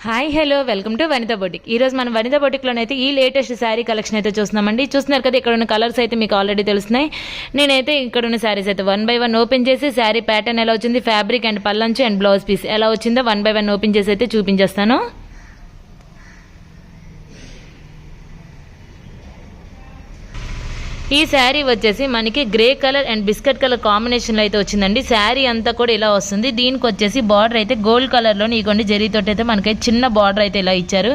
Hi hello welcome to Vanitha boutique. ఈరోజు మనం వనితా బొటిక్లోనైతే ఈ లేటెస్ట్ శారీ కలెక్షన్ అయితే చూస్తున్నామండి. చూస్తున్నారు కదా, ఇక్కడ ఉన్న కలర్స్ అయితే మీకు ఆల్రెడీ తెలుస్తున్నాయి. నేనైతే ఇక్కడ ఉన్న శారీస్ అయితే 1 by 1 ఓపెన్ చేసి శారీ ప్యాటర్న్ ఎలా వచ్చింది, ఫ్యాబ్రిక్ అండ్ పల్లంచు అండ్ బ్లౌజ్ పీస్ ఎలా వచ్చిందో 1 by 1 ఓపెన్ చేసి అయితే చూపించేస్తాను. ఈ శారీ వచ్చేసి మనకి grey colour and biscuit colour కాంబినేషన్లో అయితే వచ్చిందండి. శారీ అంతా కూడా ఇలా వస్తుంది. దీనికి వచ్చేసి బార్డర్ అయితే గోల్డ్ కలర్లోని ఇగోండి జరీతోటి అయితే మనకి చిన్న బార్డర్ అయితే ఇలా ఇచ్చారు.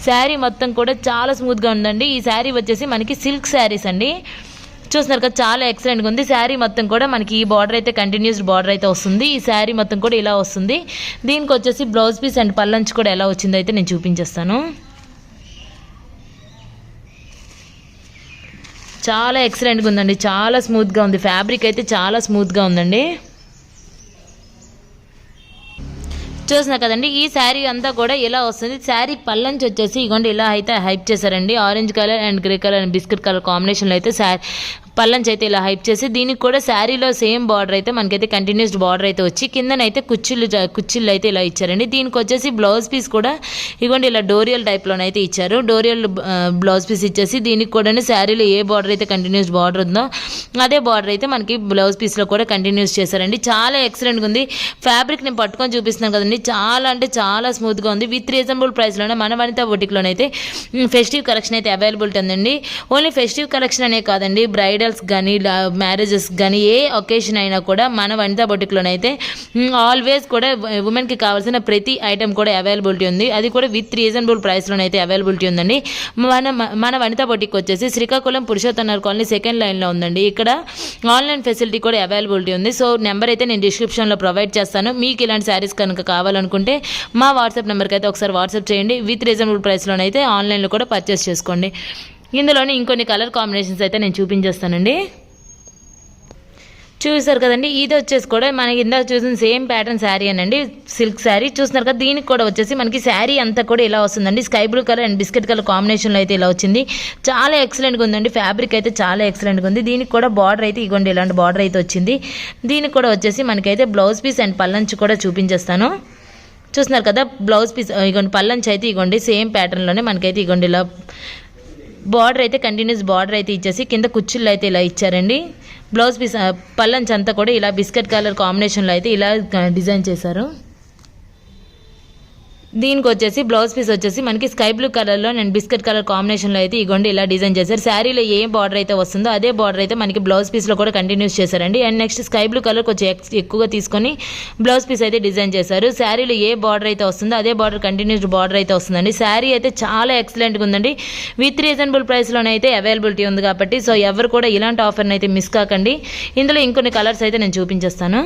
శారీ మొత్తం కూడా చాలా స్మూత్గా ఉందండి. ఈ శారీ వచ్చేసి మనకి సిల్క్ శారీస్ అండి. చూస్తున్నారు కదా, చాలా ఎక్సలెంట్గా ఉంది. శారీ మొత్తం కూడా మనకి ఈ బార్డర్ అయితే కంటిన్యూస్డ్ బార్డర్ అయితే వస్తుంది. ఈ శారీ మొత్తం కూడా ఇలా వస్తుంది. దీనికి వచ్చేసి బ్లౌజ్ పీస్ అండ్ పల్లంచు కూడా ఎలా వచ్చిందో అయితే నేను చూపించేస్తాను. చాలా ఎక్సలెంట్గా ఉందండి, చాలా స్మూత్గా ఉంది. ఫ్యాబ్రిక్ అయితే చాలా స్మూత్గా ఉందండి. చూసినా కదండి, ఈ శారీ అంతా కూడా ఇలా వస్తుంది. శారీ పల్లంచి వచ్చేసి ఇగోండి ఇలా అయితే హైప్ చేశారండి. Orange colour and grey colour and biscuit colour కాంబినేషన్లో అయితే పల్లంచి అయితే ఇలా హైప్ చేసి, దీనికి కూడా శారీలో సేమ్ బార్డర్ అయితే మనకైతే కంటిన్యూస్డ్ బార్డర్ అయితే వచ్చి కిందనైతే కుచ్చిళ్ళు అయితే ఇలా ఇచ్చారండి. దీనికి వచ్చేసి బ్లౌజ్ పీస్ కూడా ఇగోండి ఇలా డోరియల్ టైప్లోనైతే ఇచ్చారు. డోరియల్ బ్లౌజ్ పీస్ ఇచ్చేసి దీనికి కూడా శారీలో ఏ బార్డర్ అయితే కంటిన్యూస్ బార్డర్ ఉందో అదే బార్డర్ అయితే మనకి బ్లౌజ్ పీస్లో కూడా కంటిన్యూస్ చేశారండి. చాలా ఎక్సలెంట్గా ఉంది. ఫ్యాబ్రిక్ నేను పట్టుకొని చూపిస్తున్నాను కదండి, చాలా అంటే చాలా స్మూత్గా ఉంది. విత్ రీజనబుల్ ప్రైస్లోనే మన వనితా బొటిక్లోనైతే ఫెస్టివ్ కలెక్షన్ అయితే అవైలబిలిటీ ఉందండి. ఓన్లీ ఫెస్టివ్ కలెక్షన్ అనే కాదండి, బ్రైడల్స్ కానీ మ్యారేజెస్ కానీ ఏ ఒకేషన్ అయినా కూడా మన వనితా బొటిక్లోనైతే ఆల్వేస్ కూడా ఉమెన్కి కావాల్సిన ప్రతి ఐటెం కూడా అవైలబిలిటీ ఉంది. అది కూడా విత్ రీజనబుల్ ప్రైస్లోనైతే అవైలబిలిటీ ఉందండి. మన వనితా బొటిక్ వచ్చేసి శ్రీకాకుళం పురుషోత్తమ కాలనీ సెకండ్ లైన్లో ఉందండి. ఇక్కడ ఆన్లైన్ ఫెసిలిటీ కూడా అవైలబిలిటీ ఉంది. సో నెంబర్ అయితే నేను డిస్క్రిప్షన్లో ప్రొవైడ్ చేస్తాను. మీకు ఇలాంటి శారీస్ కనుక కావాలనుకుంటే మా వాట్సాప్ నెంబర్కి అయితే ఒకసారి వాట్సాప్ చేయండి. విత్ రీజనబుల్ ప్రైస్లోనైతే ఆన్లైన్లో కూడా పర్చేస్ చేసుకోండి. ఇందులోనే ఇంకొన్ని కలర్ కాంబినేషన్స్ అయితే నేను చూపించేస్తానండి. చూసారు కదండి, ఇది వచ్చేసి కూడా మనకి ఇందాక చూసిన సేమ్ ప్యాటర్న్ శారీ అనండి, సిల్క్ శారీ. చూస్తున్నారు కదా, దీనికి కూడా వచ్చేసి మనకి శారీ అంతా కూడా ఇలా వస్తుందండి. Sky blue colour and biscuit colour కాంబినేషన్లో అయితే ఇలా వచ్చింది. చాలా ఎక్సలెంట్గా ఉందండి. ఫ్యాబ్రిక్ అయితే చాలా ఎక్సలెంట్గా ఉంది. దీనికి కూడా బార్డర్ అయితే ఇగోండి ఇలాంటి బార్డర్ అయితే వచ్చింది. దీనికి కూడా వచ్చేసి మనకైతే బ్లౌజ్ పీస్ అండ్ పల్లంచు కూడా చూపించేస్తాను. చూస్తున్నారు కదా, బ్లౌజ్ పీస్ ఇగోండి, పల్లంచు అయితే ఇగోండి సేమ్ ప్యాటర్న్లోనే మనకైతే ఇగోండి ఇలా బార్డర్ అయితే కంటిన్యూస్ బార్డర్ అయితే ఇచ్చేసి కింద కుచ్చిళ్ళు అయితే ఇలా ఇచ్చారండి. బ్లౌజ్ పీస్ పల్లంచు అంతా కూడా ఇలా బిస్కెట్ కలర్ కాంబినేషన్లో అయితే ఇలా డిజైన్ చేశారు. దీనికి వచ్చేసి బ్లౌజ్ పీస్ వచ్చేసి మనకి స్కై బ్లూ కలర్లో అండ్ బిస్కెట్ కలర్ కాంబినేషన్లో అయితే ఇగోండి ఇలా డిజైన్ చేశారు. శారీలో ఏ బార్డర్ అయితే వస్తుందో అదే బార్డర్ అయితే మనకి బ్లౌజ్ పీస్లో కూడా కంటిన్యూస్ చేశారండి. And next sky blue colour కొంచెం ఎక్కువగా తీసుకొని బ్లౌజ్ పీస్ అయితే డిజైన్ చేశారు. శారీలో ఏ బార్డర్ అయితే వస్తుందో అదే బార్డర్ కంటిన్యూస్డ్ బార్డర్ అయితే వస్తుందండి. శారీ అయితే చాలా ఎక్సలెంట్గా ఉందండి. విత్ రీజనబుల్ ప్రైస్లోనైతే అవైలబిలిటీ ఉంది కాబట్టి సో ఎవరు కూడా ఇలాంటి ఆఫర్ని అయితే మిస్ కాకండి. ఇందులో ఇంకొన్ని కలర్స్ అయితే నేను చూపించేస్తాను.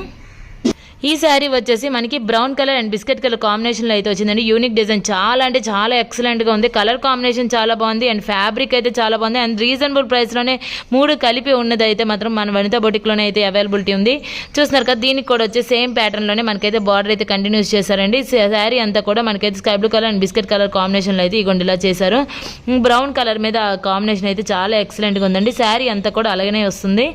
ఈ శారీ వచ్చేసి మనకి brown colour and biscuit colour కాంబినేషన్లో అయితే వచ్చిందండి. యూనిక్ డిజైన్, చాలా అంటే చాలా ఎక్సలెంట్గా ఉంది. కలర్ కాంబినేషన్ చాలా బాగుంది అండ్ ఫ్యాబ్రిక్ అయితే చాలా బాగుంది. అండ్ రీజనబుల్ ప్రైస్లోనే 3 కలిపి ఉన్నది అయితే మాత్రం మన వనితా బొటిక్లోనే అయితే అవైలబిలిటీ ఉంది. చూస్తున్నారు కదా, దీనికి కూడా వచ్చి సేమ్ ప్యాటర్న్లోనే మనకైతే బార్డర్ అయితే కంటిన్యూస్ చేశారండి. శారీ అంతా కూడా మనకైతే sky blue colour and biscuit colour కాంబినేషన్లో అయితే ఇగోండి ఇలా చేశారు. బ్రౌన్ కలర్ మీద కాంబినేషన్ అయితే చాలా ఎక్సలెంట్గా ఉందండి. శారీ అంతా కూడా అలాగనే వస్తుంది.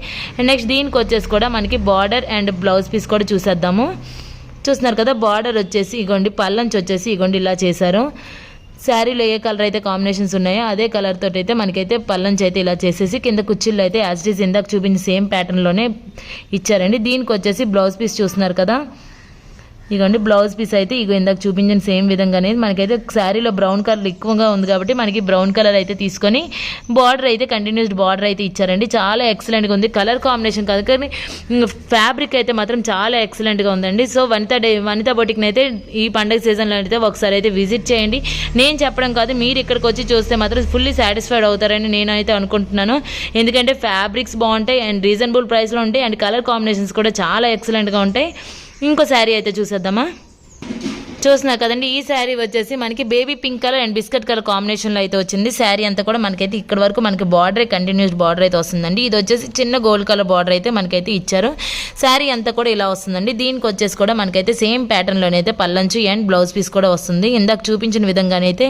నెక్స్ట్ దీనికి వచ్చేసి కూడా మనకి బార్డర్ అండ్ బ్లౌజ్ పీస్ కూడా చూసేద్దాం. చూస్తున్నారు కదా, బార్డర్ వచ్చేసి ఇగోండి పల్లంచి వచ్చేసి ఇగోండి ఇలా చేశారు. శారీలో ఏ కలర్ అయితే కాంబినేషన్స్ ఉన్నాయో అదే కలర్ తోటి అయితే మనకైతే పల్లంచి అయితే ఇలా చేసేసి కింద కుచ్చిళ్ళు అయితే యాజ్ ఇట్ ఈజ్ ఇందాక చూపించిన సేమ్ ప్యాటర్న్లోనే ఇచ్చారండి. దీనికి వచ్చేసి బ్లౌజ్ పీస్ చూస్తున్నారు కదా, ఇగోండి బ్లౌజ్ పీస్ అయితే ఇగో ఇందాక చూపించిన సేమ్ విధంగానే మనకైతే శారీలో బ్రౌన్ కలర్ ఎక్కువగా ఉంది కాబట్టి మనకి బ్రౌన్ కలర్ అయితే తీసుకొని బార్డర్ అయితే కంటిన్యూస్డ్ బార్డర్ అయితే ఇచ్చారండి. చాలా ఎక్సలెంట్గా ఉంది. కలర్ కాంబినేషన్ కాదు కానీ ఫ్యాబ్రిక్ అయితే మాత్రం చాలా ఎక్సలెంట్గా ఉందండి. సో వనితా బొటిక్ని అయితే ఈ పండుగ సీజన్లో అయితే ఒకసారి అయితే విజిట్ చేయండి. నేను చెప్పడం కాదు, మీరు ఇక్కడికి వచ్చి చూస్తే మాత్రం ఫుల్లీ సాటిస్ఫైడ్ అవుతారని నేనైతే అనుకుంటున్నాను. ఎందుకంటే ఫ్యాబ్రిక్స్ బాగుంటాయి అండ్ రీజనబుల్ ప్రైస్లో ఉంటాయి అండ్ కలర్ కాంబినేషన్స్ కూడా చాలా ఎక్సలెంట్గా ఉంటాయి. ఇంకో శారీ అయితే చూసేద్దామా. చూస్తున్నారు కదండి, ఈ శారీ వచ్చేసి మనకి baby pink colour and biscuit colour కాంబినేషన్లో అయితే వచ్చింది. శారీ అంతా కూడా మనకైతే ఇక్కడ వరకు మనకి బార్డర్ కంటిన్యూస్ బార్డర్ అయితే వస్తుందండి. ఇది వచ్చేసి చిన్న గోల్డ్ కలర్ బార్డర్ అయితే మనకైతే ఇచ్చారు. శారీ అంతా కూడా ఇలా వస్తుందండి. దీనికి వచ్చేసి కూడా మనకైతే సేమ్ ప్యాటర్న్లోనైతే పల్లంచు అండ్ బ్లౌజ్ పీస్ కూడా వస్తుంది. ఇందాక చూపించిన విధంగానైతే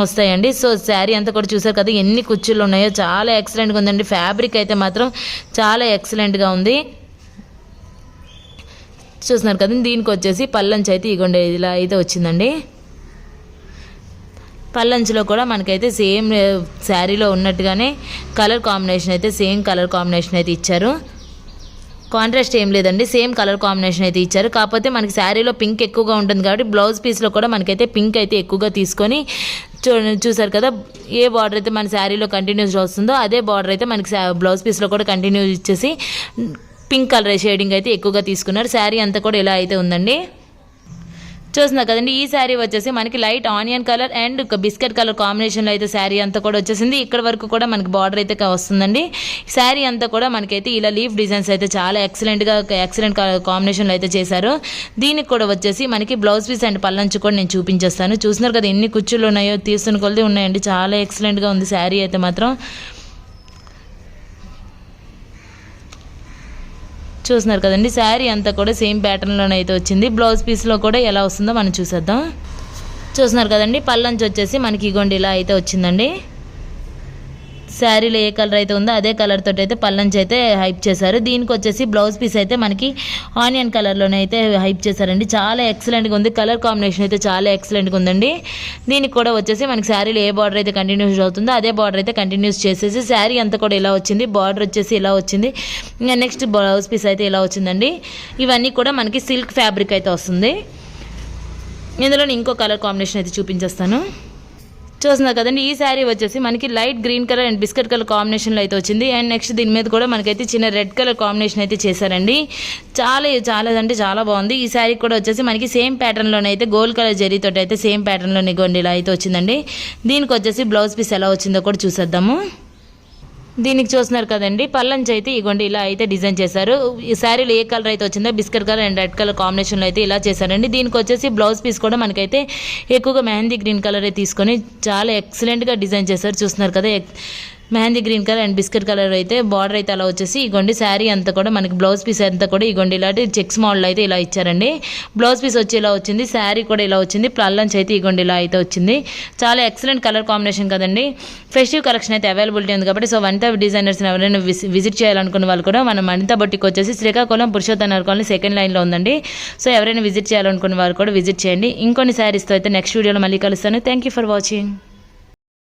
వస్తాయండి. సో శారీ అంతా కూడా చూసారు కదా ఎన్ని కుచ్చులు ఉన్నాయో, చాలా ఎక్సలెంట్గా ఉందండి. ఫ్యాబ్రిక్ అయితే మాత్రం చాలా ఎక్సలెంట్గా ఉంది. చూస్తున్నారు కదా, దీనికి వచ్చేసి పల్లంచి అయితే ఇగోండి ఇలా అయితే వచ్చిందండి. పల్లంచులో కూడా మనకైతే సేమ్ శారీలో ఉన్నట్టుగానే కలర్ కాంబినేషన్ అయితే సేమ్ కలర్ కాంబినేషన్ అయితే ఇచ్చారు. కాంట్రాస్ట్ ఏం లేదండి, సేమ్ కలర్ కాంబినేషన్ అయితే ఇచ్చారు. కాకపోతే మనకి శారీలో పింక్ ఎక్కువగా ఉంటుంది కాబట్టి బ్లౌజ్ పీస్లో కూడా మనకైతే పింక్ అయితే ఎక్కువగా తీసుకొని చూసారు కదా, ఏ బార్డర్ అయితే మన శారీలో కంటిన్యూస్ వస్తుందో అదే బార్డర్ అయితే మనకి బ్లౌజ్ పీస్లో కూడా కంటిన్యూస్ ఇచ్చేసి పింక్ కలర్ షేడింగ్ అయితే ఎక్కువగా తీసుకున్నారు. శారీ అంతా కూడా ఇలా అయితే ఉందండి. చూస్తున్నారు కదండి, ఈ శారీ వచ్చేసి మనకి light onion colour and biscuit colour కాంబినేషన్లో అయితే శారీ అంతా కూడా వచ్చేసింది. ఇక్కడ వరకు కూడా మనకి బార్డర్ అయితే వస్తుందండి. శారీ అంతా కూడా మనకైతే ఇలా లీఫ్ డిజైన్స్ అయితే చాలా ఎక్సలెంట్ కాంబినేషన్లో అయితే చేశారు. దీనికి కూడా వచ్చేసి మనకి బ్లౌజ్ పీస్ అండ్ పల్లంచు కూడా నేను చూపించేస్తాను. చూస్తున్నారు కదా ఎన్ని కుచ్చులు ఉన్నాయో, తీస్తున్న కొలది ఉన్నాయండి. చాలా ఎక్సలెంట్గా ఉంది శారీ అయితే మాత్రం. చూస్తున్నారు కదండి, శారీ అంతా కూడా సేమ్ ప్యాటర్న్లోనే అయితే వచ్చింది. బ్లౌజ్ పీస్లో కూడా ఎలా వస్తుందో మనం చూసేద్దాం. చూస్తున్నారు కదండి, పల్లంచు వచ్చేసి మనకి ఇగోండి ఇలా అయితే వచ్చిందండి. శారీలో ఏ కలర్ అయితే ఉందో అదే కలర్ తోటి అయితే పల్లంచు అయితే హైప్ చేశారు. దీనికి వచ్చేసి బ్లౌజ్ పీస్ అయితే మనకి ఆనియన్ కలర్లోనే అయితే హైప్ చేశారండి. చాలా ఎక్సలెంట్గా ఉంది, కలర్ కాంబినేషన్ అయితే చాలా ఎక్సలెంట్గా ఉందండి. దీనికి కూడా వచ్చేసి మనకి శారీలో ఏ బార్డర్ అయితే కంటిన్యూస్ అవుతుందో అదే బార్డర్ అయితే కంటిన్యూస్ చేసేసి శారీ అంతా కూడా ఇలా వచ్చింది. బార్డర్ వచ్చేసి ఇలా వచ్చింది. ఇంకా నెక్స్ట్ బ్లౌజ్ పీస్ అయితే ఇలా వచ్చిందండి. ఇవన్నీ కూడా మనకి సిల్క్ ఫ్యాబ్రిక్ అయితే వస్తుంది. ఇందులో ఇంకో కలర్ కాంబినేషన్ అయితే చూపించేస్తాను. చూస్తున్నారు కదండి, ఈ శారీ వచ్చేసి మనకి light green colour and biscuit colour కాంబినేషన్లో అయితే వచ్చింది. అండ్ నెక్స్ట్ దీని మీద కూడా మనకైతే చిన్న రెడ్ కలర్ కాంబినేషన్ అయితే చేశారండి. చాలా అంటే చాలా బాగుంది. ఈ శారీ కూడా వచ్చేసి మనకి సేమ్ ప్యాటర్న్లోనే అయితే గోల్డ్ కలర్ జరీతో అయితే సేమ్ ప్యాటర్న్లోనే గోండి ఇలా అయితే వచ్చిందండి. దీనికి వచ్చేసి బ్లౌజ్ పీస్ ఎలా వచ్చిందో కూడా చూసేద్దాము. దీనికి చూస్తున్నారు కదండి, పల్లంచు అయితే ఇగోండి ఇలా అయితే డిజైన్ చేశారు. ఈ శారీలో ఏ కలర్ అయితే వచ్చిందో biscuit colour and red colour కాంబినేషన్లో అయితే ఇలా చేశారండి. దీనికి వచ్చేసి బ్లౌజ్ పీస్ కూడా మనకైతే ఎక్కువగా మెహందీ గ్రీన్ కలర్ అయితే తీసుకొని చాలా ఎక్సలెంట్గా డిజైన్ చేశారు. చూస్తున్నారు కదా, mehndi green colour and biscuit colour అయితే బార్డర్ అయితే అలా వచ్చేసి ఇగోండి శారీ అంతా కూడా మనకి బ్లౌజ్ పీస్ అంతా కూడా ఇగోండి ఇలాంటి చెక్స్ మోడల్ అయితే ఇలా ఇచ్చారండి. బ్లౌజ్ పీస్ వచ్చి ఇలా వచ్చింది, శారీ కూడా ఇలా వచ్చింది, పల్లంచు అయితే ఇగోండి ఇలా అయితే వచ్చింది. చాలా ఎక్సలెంట్ కలర్ కాంబినేషన్ కదండి. ఫెస్టివ్ కలెక్షన్ అయితే అవైలబిలిటీ ఉంది కాబట్టి సో వనితా డిజైనర్స్ని ఎవరైనా విజిట్ చేయాలనుకున్న వాళ్ళు కూడా మనం వనితా బొటిక్ వచ్చేసి శ్రీకాకుళం పురుషోత్తమ నగర్ కాలనీ సెకండ్ లైన్లో ఉందండి. సో ఎవరైనా విజిట్ చేయాలనుకున్న వాళ్ళు కూడా విజిట్ చేయండి. ఇంకొన్ని శారీస్తో అయితే నెక్స్ట్ వీడియోలో మళ్ళీ కలుస్తాను. Thank you for watching.